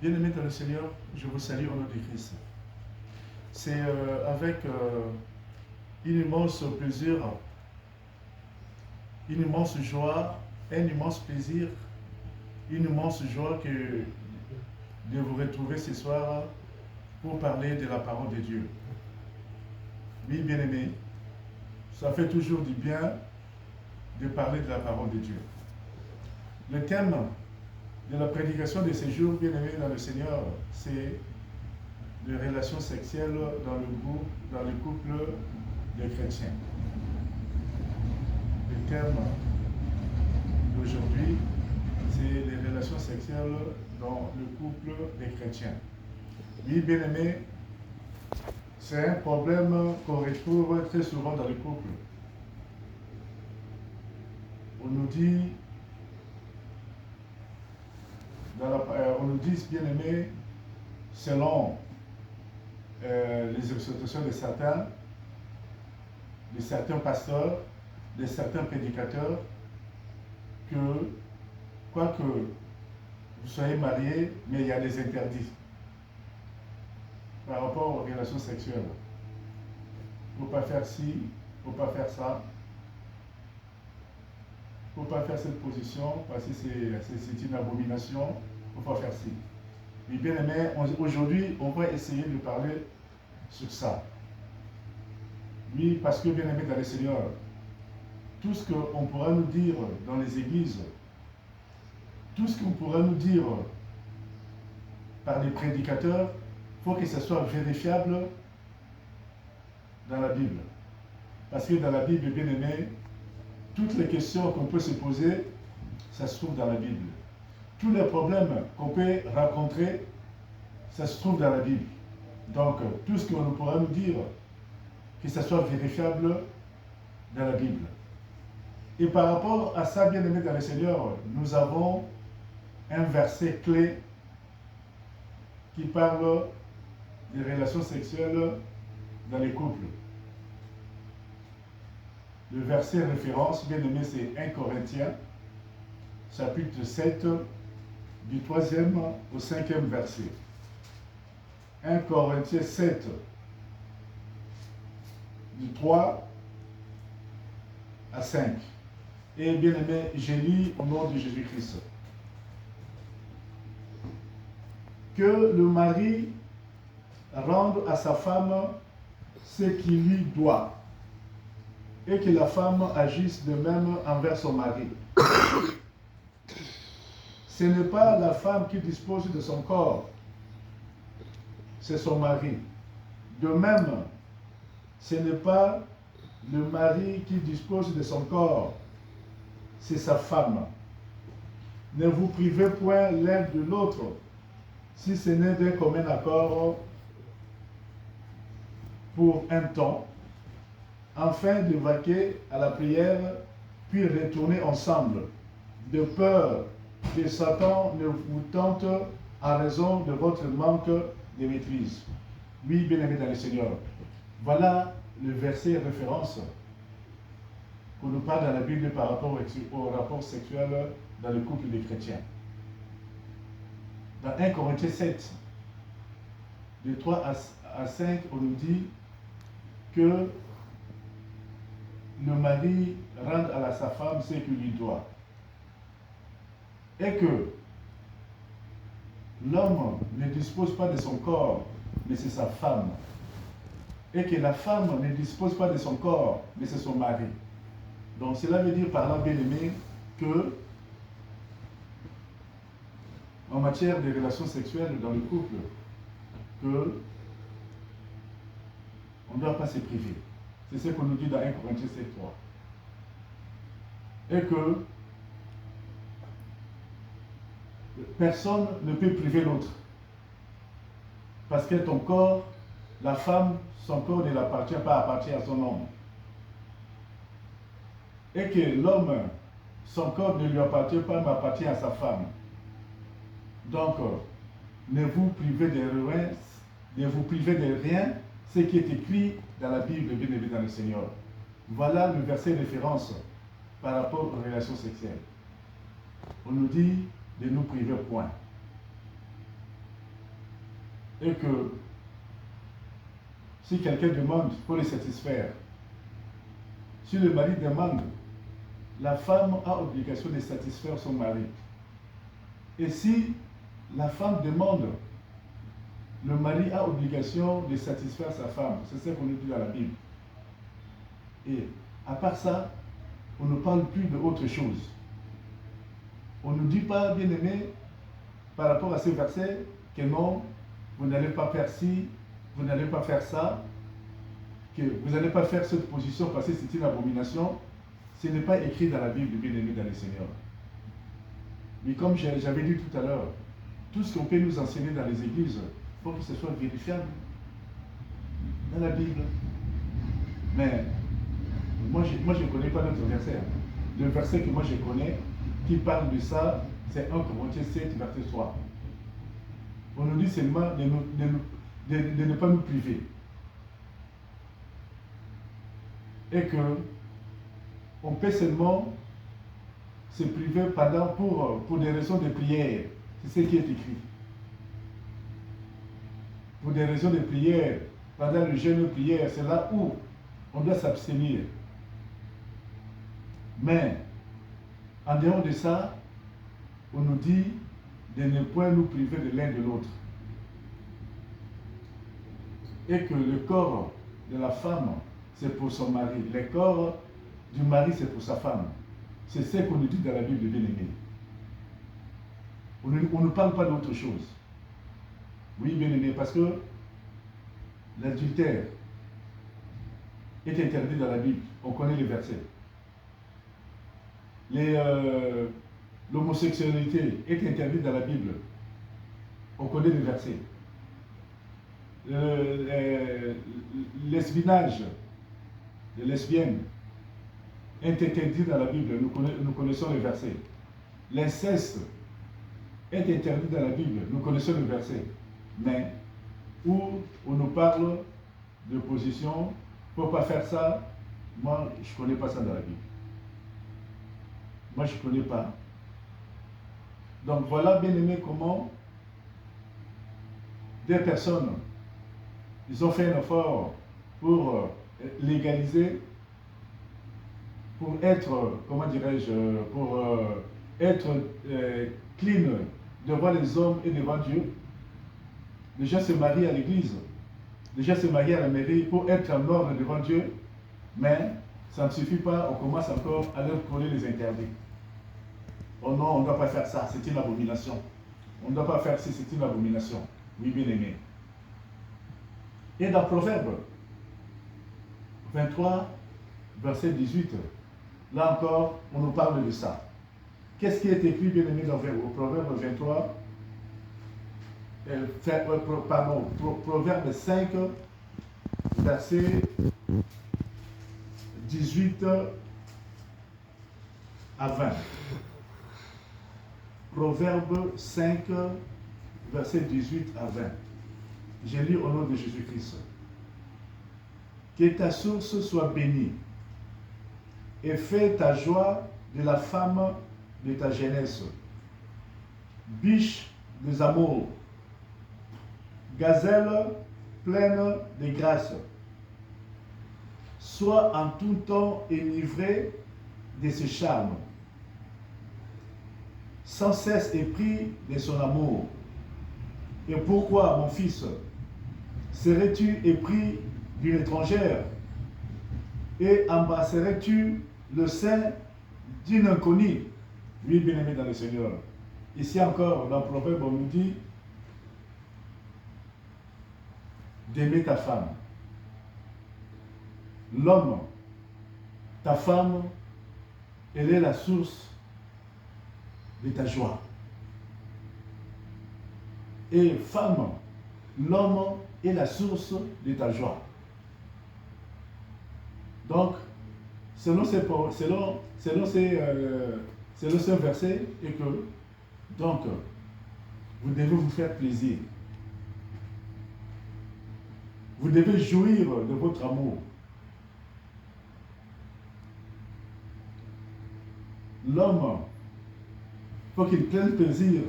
Bien-aimés dans le Seigneur, je vous salue au nom de Christ. C'est avec une immense plaisir, une immense joie, un immense plaisir, une immense joie que de vous retrouver ce soir pour parler de la parole de Dieu. Oui, bien-aimés, ça fait toujours du bien de parler de la parole de Dieu. Le thème de la prédication de ces jours, bien-aimés dans le Seigneur, c'est les relations sexuelles dans le couple des chrétiens. Le thème d'aujourd'hui, c'est les relations sexuelles dans le couple des chrétiens. Oui, bien-aimés, c'est un problème qu'on retrouve très souvent dans le couple. On nous dit, bien-aimés, selon les exhortations de certains pasteurs, de certains prédicateurs, que quoique vous soyez mariés, mais il y a des interdits par rapport aux relations sexuelles. Il ne faut pas faire ci, il ne faut pas faire ça. Il ne faut pas faire cette position parce que c'est une abomination. Il ne faut pas faire ci. Mais bien aimé, aujourd'hui, on va essayer de parler sur ça. Oui, parce que bien aimé dans le Seigneur, tout ce qu'on pourra nous dire dans les églises, tout ce qu'on pourra nous dire par les prédicateurs, il faut que ce soit vérifiable dans la Bible. Parce que dans la Bible, bien aimé, toutes les questions qu'on peut se poser, ça se trouve dans la Bible. Tous les problèmes qu'on peut rencontrer, ça se trouve dans la Bible. Donc, tout ce qu'on pourra nous dire, que ce soit vérifiable dans la Bible. Et par rapport à ça, bien aimé dans le Seigneur, nous avons un verset clé qui parle des relations sexuelles dans les couples. Le verset référence, bien aimé, c'est 1 Corinthiens, chapitre 7, du 3e au 5e verset. 1 Corinthiens 7, du 3 à 5. Et bien aimé, je lis au nom de Jésus-Christ. Que le mari rende à sa femme ce qui lui doit, et que la femme agisse de même envers son mari. Ce n'est pas la femme qui dispose de son corps, c'est son mari. De même, ce n'est pas le mari qui dispose de son corps, c'est sa femme. Ne vous privez point l'un de l'autre, si ce n'est d'un commun accord pour un temps, afin de vaquer à la prière, puis retourner ensemble, de peur que Satan ne vous tente à raison de votre manque de maîtrise. Oui, bien-aimés dans le Seigneur, voilà le verset référence qu'on nous parle dans la Bible par rapport au rapport sexuel dans le couple des chrétiens. Dans 1 Corinthiens 7, de 3 à 5, on nous dit que le mari rende à sa femme ce qu'il lui doit. Et que l'homme ne dispose pas de son corps, mais c'est sa femme. Et que la femme ne dispose pas de son corps, mais c'est son mari. Donc cela veut dire par là, bien aimé, que en matière de relations sexuelles dans le couple, que on ne doit pas se priver. C'est ce qu'on nous dit dans 1 Corinthiens 7:3. Et que personne ne peut priver l'autre. Parce que ton corps, la femme, son corps ne l'appartient pas, appartient à son homme. Et que l'homme, son corps ne lui appartient pas, mais appartient à sa femme. Donc, ne vous privez de rien, ce qui est écrit dans la Bible, bien évidemment, dans le Seigneur. Voilà le verset de référence par rapport aux relations sexuelles. On nous dit de nous priver point. Et que si quelqu'un demande, il faut le satisfaire. Si le mari demande, la femme a obligation de satisfaire son mari. Et si la femme demande, le mari a obligation de satisfaire sa femme. C'est ce qu'on nous dit dans la Bible. Et à part ça, on ne parle plus d'autre chose. On ne nous dit pas, bien aimé, par rapport à ce verset, que non, vous n'allez pas faire ci, vous n'allez pas faire ça, que vous n'allez pas faire cette position parce que c'est une abomination. Ce n'est pas écrit dans la Bible, bien aimé dans le Seigneur. Mais comme j'avais dit tout à l'heure, tout ce qu'on peut nous enseigner dans les églises, il faut que ce soit vérifiable dans la Bible. Mais moi, je ne connais pas d'autres versets. Le verset que moi je connais, qui parle de ça, c'est 1 Corinthiens 7, verset 3. On nous dit seulement de ne pas nous priver. Et que on peut seulement se priver pour des raisons de prière. C'est ce qui est écrit. Pour des raisons de prière, pendant le jeûne de prière, c'est là où on doit s'abstenir. Mais, en dehors de ça, on nous dit de ne point nous priver de l'un de l'autre. Et que le corps de la femme, c'est pour son mari. Le corps du mari, c'est pour sa femme. C'est ce qu'on nous dit dans la Bible, bien aimé. On ne parle pas d'autre chose. Oui, bien aimé, parce que l'adultère est interdit dans la Bible. On connaît les versets. L'homosexualité est interdite dans la Bible. On connaît les versets. L'esbinage, les lesbiennes, est interdit dans la Bible. Nous connaissons les versets. L'inceste est interdit dans la Bible. Nous connaissons les versets. Mais où on nous parle de position, il ne faut pas faire ça, moi je ne connais pas ça dans la Bible. Moi je ne connais pas. Donc voilà, bien aimé, comment des personnes, ils ont fait un effort pour légaliser, pour être, comment dirais-je, pour être clean devant les hommes et devant Dieu. Les gens se marient à l'église, les gens se marient à la mairie pour être en ordre devant Dieu, mais ça ne suffit pas, on commence encore à leur coller les interdits. Oh non, on ne doit pas faire ça, c'est une abomination. On ne doit pas faire ça, c'est une abomination. Oui, bien aimé. Et dans Proverbe 23, verset 18, là encore, on nous parle de ça. Qu'est-ce qui est écrit, bien aimé, dans au Proverbe 23, Proverbe 5, verset 18 à 20. Proverbe 5, verset 18 à 20. Je lis au nom de Jésus-Christ. Que ta source soit bénie et fais ta joie de la femme de ta jeunesse. Biche des amours, gazelle pleine de grâce. Sois en tout temps enivré de ce charme, sans cesse épris de son amour. Et pourquoi, mon fils, serais-tu épris d'une étrangère et embrasserais-tu le sein d'une inconnue? Oui, bien-aimé dans le Seigneur. Ici encore, dans le Proverbe, on nous dit d'aimer ta femme. L'homme, ta femme, elle est la source de ta joie. Et femme, l'homme est la source de ta joie. Donc, selon ces versets, et que, donc, vous devez vous faire plaisir. Vous devez jouir de votre amour. L'homme, il faut qu'il prenne plaisir.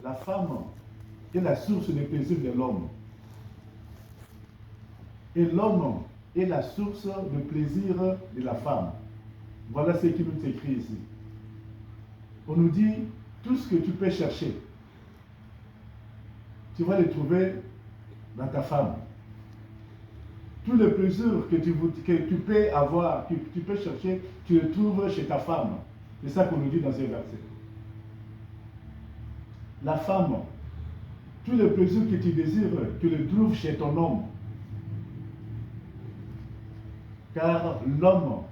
la femme est la source de plaisir de l'homme. Et l'homme est la source de plaisir de la femme. Voilà ce qui nous est écrit ici. On nous dit, tout ce que tu peux chercher, tu vas le trouver dans ta femme. Tout le plaisir que tu peux avoir, que tu peux chercher, tu le trouves chez ta femme. C'est ça qu'on nous dit dans ce verset. La femme, tout le plaisir que tu désires, tu le trouves chez ton homme. Car l'homme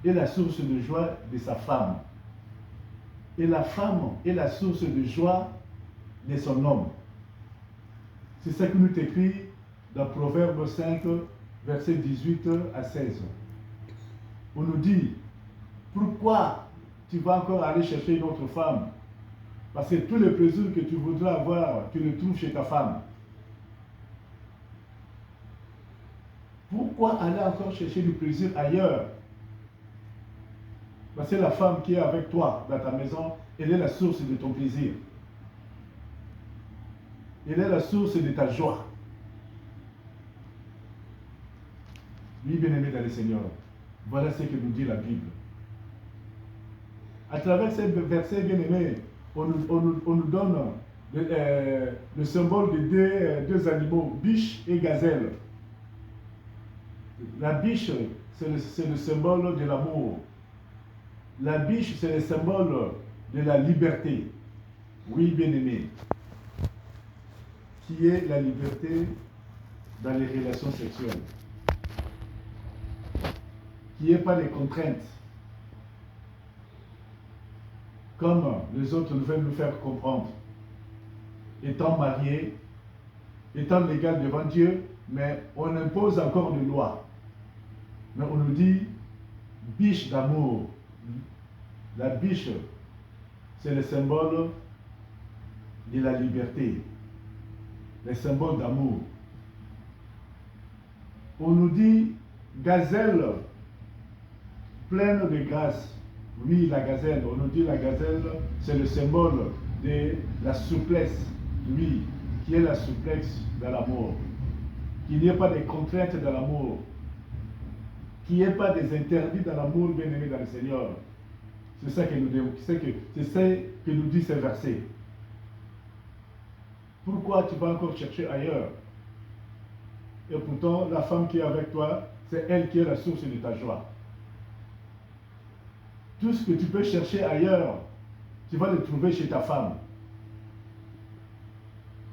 est la source de joie de sa femme. Et la femme est la source de joie de son homme. C'est ça que nous écrit dans Proverbe 5, versets 18 à 16. On nous dit, pourquoi tu vas encore aller chercher une autre femme? Parce que tout le plaisir que tu voudrais avoir, tu le trouves chez ta femme. Pourquoi aller encore chercher du plaisir ailleurs? Parce que la femme qui est avec toi dans ta maison, elle est la source de ton plaisir. Elle est la source de ta joie. Oui, bien-aimés dans le Seigneur, voilà ce que nous dit la Bible. À travers ces versets, bien-aimés, on nous donne le symbole de deux animaux, biche et gazelle. La biche, c'est le symbole de l'amour. La biche, c'est le symbole de la liberté. Oui, bien-aimé. Qui est la liberté dans les relations sexuelles. Qui n'est pas les contraintes. Comme les autres veulent nous faire comprendre. Étant mariés, étant légal devant Dieu, mais on impose encore des lois. Mais on nous dit, biche d'amour. La biche, c'est le symbole de la liberté, le symbole d'amour. On nous dit, gazelle, pleine de grâce. Oui, la gazelle, on nous dit la gazelle, c'est le symbole de la souplesse. Oui, qui est la souplesse dans l'amour. Qu'il n'y ait pas de contraintes dans l'amour. Qu'il n'y ait pas des interdits dans l'amour, bien-aimé dans le Seigneur. C'est ça que nous dit ce verset. Pourquoi tu vas encore chercher ailleurs? Et pourtant, la femme qui est avec toi, c'est elle qui est la source de ta joie. Tout ce que tu peux chercher ailleurs, tu vas le trouver chez ta femme.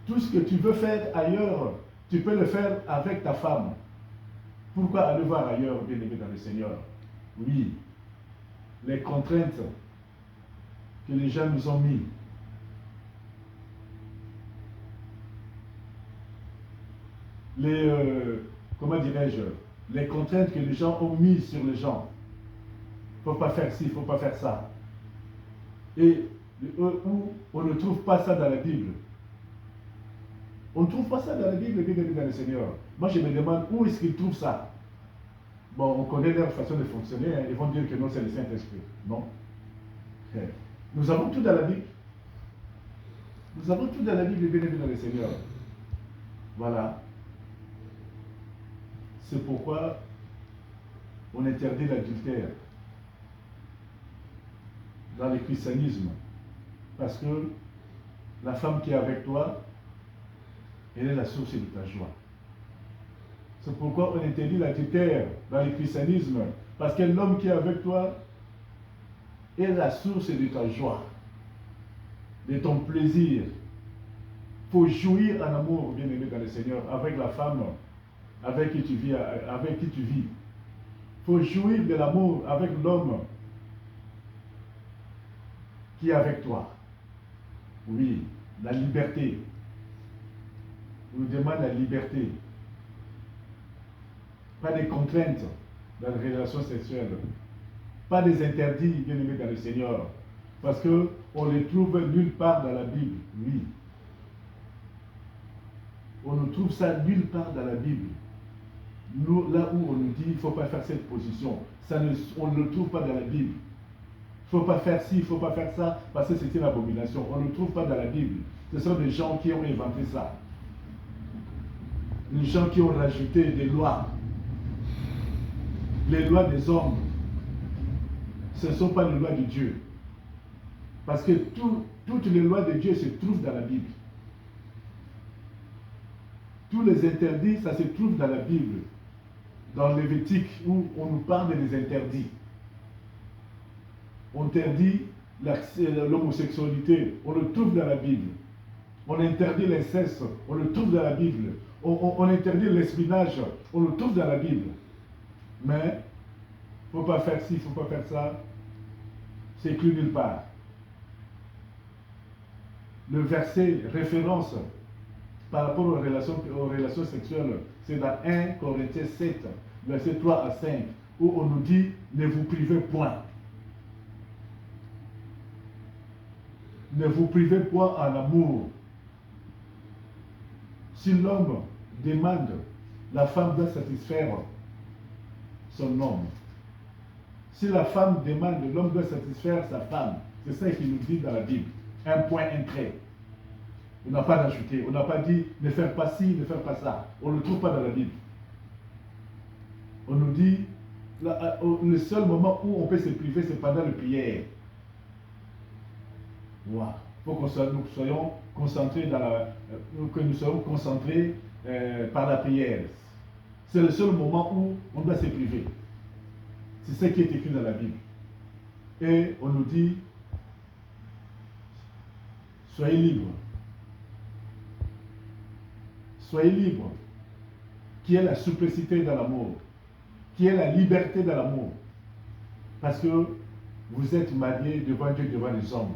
Tout ce que tu veux faire ailleurs, tu peux le faire avec ta femme. Pourquoi aller voir ailleurs, bien-aimé dans le Seigneur? Oui, les contraintes que les gens nous ont mis. Comment dirais-je, les contraintes que les gens ont mises sur les gens. Il ne faut pas faire ci, il ne faut pas faire ça. Et où on ne trouve pas ça dans la Bible. On ne trouve pas ça dans la Bible, bien-aimé dans le Seigneur. Moi, je me demande où est-ce qu'ils trouvent ça. Bon, on connaît leur façon de fonctionner, hein. Ils vont dire que non, c'est le Saint-Esprit. Non. Nous avons tout dans la Bible. Nous avons tout dans la Bible, bien-aimé dans le Seigneur. Voilà. C'est pourquoi on interdit l'adultère dans le christianisme. Parce que la femme qui est avec toi, elle est la source de ta joie. C'est pourquoi on interdit l'adultère dans le christianisme. Parce que l'homme qui est avec toi est la source de ta joie, de ton plaisir. Il faut jouir en amour, bien-aimé dans le Seigneur, avec la femme avec qui tu vis. Il faut jouir de l'amour avec l'homme qui est avec toi. Oui, la liberté. On nous demande la liberté. Pas de contraintes dans les relations sexuelles. Pas des interdits, bien-aimés dans le Seigneur. Parce qu'on les trouve nulle part dans la Bible. Oui. On ne trouve ça nulle part dans la Bible. Nous, là où on nous dit qu'il ne faut pas faire cette position, on ne le trouve pas dans la Bible. faut pas faire ci, il ne faut pas faire ça, parce que c'est une abomination. On ne le trouve pas dans la Bible. Ce sont des gens qui ont inventé ça. Les gens qui ont rajouté des lois. Les lois des hommes. Ce ne sont pas les lois de Dieu. Parce que toutes les lois de Dieu se trouvent dans la Bible. Tous les interdits, ça se trouve dans la Bible. Dans Lévitique, où on nous parle des interdits. On interdit l'homosexualité, on le trouve dans la Bible. On interdit l'inceste, on le trouve dans la Bible. On interdit l'espionnage, on le trouve dans la Bible. Mais, il ne faut pas faire ci, il ne faut pas faire ça. C'est écrit nulle part. Le verset référence par rapport aux relations sexuelles, c'est dans 1 Corinthiens 7, verset 3 à 5, où on nous dit, ne vous privez point. Ne vous privez point en amour. Si l'homme demande, la femme doit satisfaire son homme. Si la femme demande, l'homme doit satisfaire sa femme. C'est ça qu'il nous dit dans la Bible. Un point, un trait. On n'a pas d'ajouter. On n'a pas dit ne faire pas ci, ne faire pas ça. On ne le trouve pas dans la Bible. On nous dit, le seul moment où on peut se priver, c'est pendant la prière. Voilà. Il faut que nous soyons concentrés par la prière. C'est le seul moment où on doit se priver. C'est ce qui est écrit dans la Bible. Et on nous dit, soyez libres. Soyez libres. Qui est la simplicité dans l'amour. Qui est la liberté dans l'amour. Parce que vous êtes mariés devant Dieu, devant les hommes.